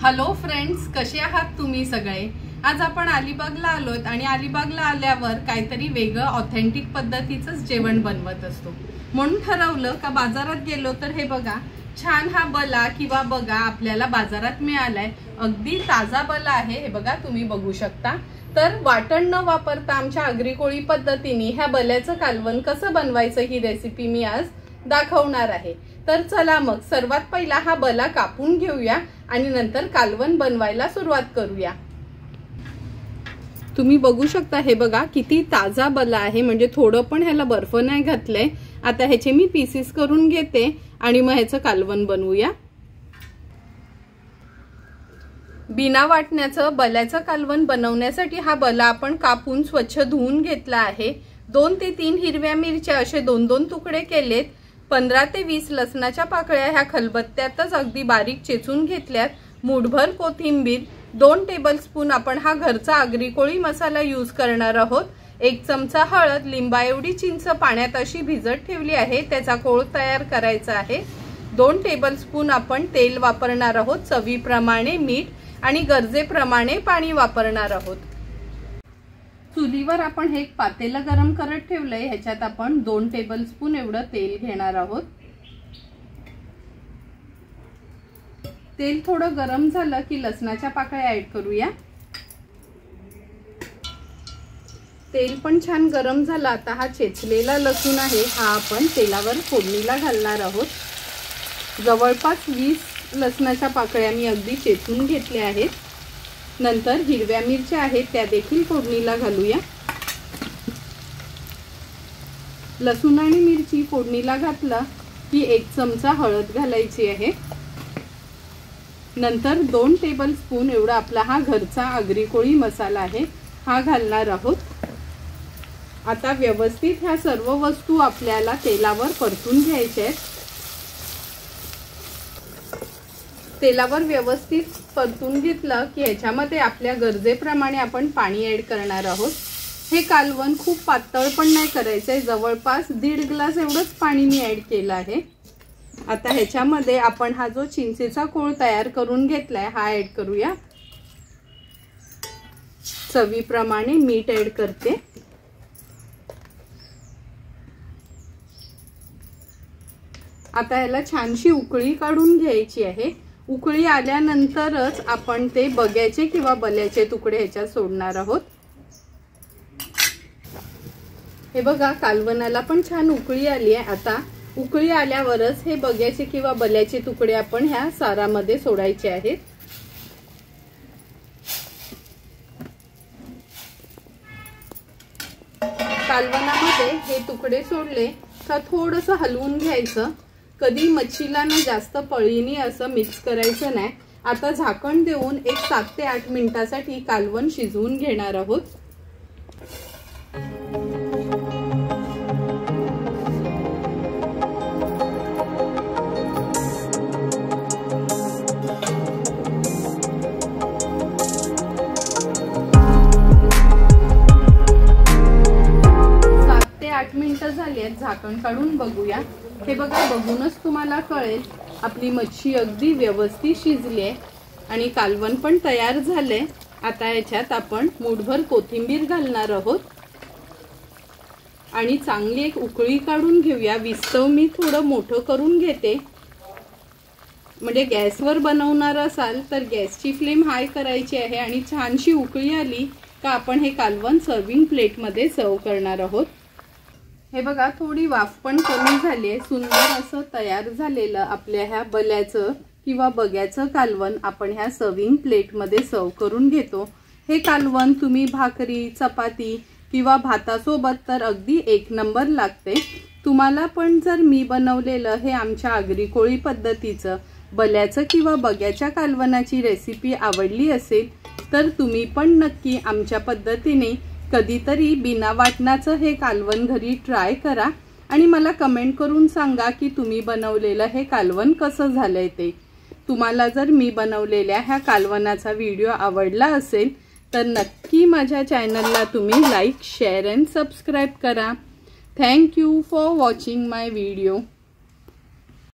Hello friends, कसे आहात तुम्ही सगळे। आज आपण अलिबागला आलोत आणि अलिबागला आल्यावर काहीतरी वेगळं ऑथेंटिक पद्धतीचंच जेवण बनवत असतो, म्हणून ठरवलं का बाजारात गेलो तर हे बघा छान हा बला किंवा बगा आपल्याला बाजारात मिळालाय। अगदी ताजा बला आहे, हे बघा तुम्ही बघू शकता। तर वाटण न वापरता आमच्या आगरी कोळी पद्धतीने ह्या बल्याचं कालवण कसं बनवायचं ही रेसिपी मी आज दाखवणार आहे। तर चला मग सर्वात पहिला हा बला कापून घेऊया आणि नंतर कालवण बनवायला सुरुवात करूया। तुम्ही बघू शकता हे बघा किती ताजा बला आहे, म्हणजे थोडं पण ह्याला बर्फ नाही घातलंय। आता ह्याचे मी पीसेस करून घेते आणि मग ह्याचं कालवण बनवूया। बिना वाटण्याचं बल्याचं कालवण बनवण्यासाठी हा बला आपण कापून स्वच्छ धुवून घेतला आहे। 2 ते 3 हिरव्या मिरच्या असे 2-2 तुकडे केलेत। 15 ते 20 लसणाच्या पाकळ्या ह्या खलबत्त्यातच अगदी बारीक चेचून घेतल्यात। मूठभर कोथिंबीर, 2 टेबलस्पून आपण हा घरचा आगरी कोळी मसाला यूज करणार आहोत। 1 चमचा हळद, लिंबा एवढी चिंच पाण्यात अशी भिजत ठेवली आहे, त्याचा कोळ तयार करायचा आहे। 2 टेबलस्पून आपण तेल वापरणार आहोत, चवीप्रमाणे मीठ आणि गरजेप्रमाणे पाणी वापरणार आहोत। चुलीवर आपण हे एक पातेलं गरम करत ठेवलंय, ह्याच्यात आपण 2 टेबलस्पून एवढं तेल घेणार आहोत। तेल थोडं गरम झालं की लसणाच्या पाकळ्या ऍड करूया। तेल पण छान गरम झालं, आता हा चेचलेला लसूण आहे हा आपण तेलावर फोडणीला घालणार आहोत। जवळपास 20 लसणाच्या पाकळ्या मी अगदी चेचून घेतल्या आहेत। नंतर हिरव्या मिरच्या आहेत त्या देखील फोडणीला घालूया। लसूण आणि मिरची फोडणीला घातला की 1 चमचा हळद घालायची आहे। नंतर 2 टेबलस्पून एवढा आपला हा घरचा आगरी कोळी मसाला आहे हा घालणार आहोत। आता व्यवस्थित ह्या सर्व वस्तू आपल्याला तेलावर परतून घ्यायच्या आहेत। तेलावर व्यवस्थित परतून घेतलं की ह्याच्यामध्ये आपल्या गरजेप्रमाणे आपण पाणी ऍड करणार आहोत। हे कालवण खूप पातळ पण नाही करायचंय, जवळपास 1.5 ग्लास एवढंच पाणी मी ऍड केलं आहे। आता ह्याच्यामध्ये आपण हा जो चिंचेचा कोळ तयार करून घेतलाय हा ऍड करूया। चवीप्रमाणे मीठ ऍड करते। आता याला छानशी उकळी काढून घ्यायची आहे। उकळी आल्यानंतरच आपण ते बग्याचे किंवा बल्याचे तुकडे ह्याच्यात सोडणार आहोत। हे बघा कालवणाला पण छान उकळी आली आहे। आता उकळी आल्यावरच हे बग्याचे किंवा बल्याचे तुकडे आपण ह्या सारामध्ये सोडायचे आहेत। कालवणामध्ये हे तुकडे सोडले का थोडंसं हलवून घ्यायचं। कधी मच्छीला ना जास्त पळीनी असं मिक्स करायचं नाही। आता झाकण देऊन एक 7 ते 8 मिनिटांसाठी कालवण शिजवून घेणार आहोत। झाली, झाकण काढून बघूया। हे बघा बघूनच तुम्हाला कळेल आपली मच्छी अगदी व्यवस्थित शिजली आहे आणि कालवण पण तयार झाले। आता याच्यात आपण मूठभर कोथिंबीर घालणार आहोत आणि चांगली एक उकळी काढून घेऊया। विस्तव मी थोडं मोठं करून घेते, म्हणजे गॅसवर बनवणार असाल तर गॅसची फ्लेम हाय करायची आहे आणि छानशी उकळी आली का आपण हे कालवण सर्विंग प्लेटमध्ये सर्व करणार आहोत। हे बघा थोडी वाफ पण कमी झाली आहे, सुंदर असं तयार झालेलं आपल्या ह्या बल्याचं किंवा बग्याचं कालवण आपण ह्या सर्विंग प्लेटमध्ये सर्व करून घेतो। हे कालवण तुम्ही भाकरी, चपाती किंवा भातासोबत तर अगदी 1 नंबर लागते। तुम्हाला पण जर मी बनवलेलं हे आमच्या आगरी कोळी पद्धतीचं बल्याचं किंवा बग्याच्या कालवणाची रेसिपी आवडली असेल तर तुम्ही पण नक्की आमच्या पद्धतीने कधीतरी बिना वाटणाचं हे कालवण घरी ट्राय करा आणि मला कमेंट करून सांगा की तुम्ही बनवलेलं हे कालवण कसं झालंय ते। तुम्हाला जर मी बनवलेल्या ह्या कालवणाचा व्हिडिओ आवडला असेल तर नक्की माझ्या चॅनलला तुम्ही लाईक, शेअर अँड सबस्क्राईब करा। Thank you for watching my video.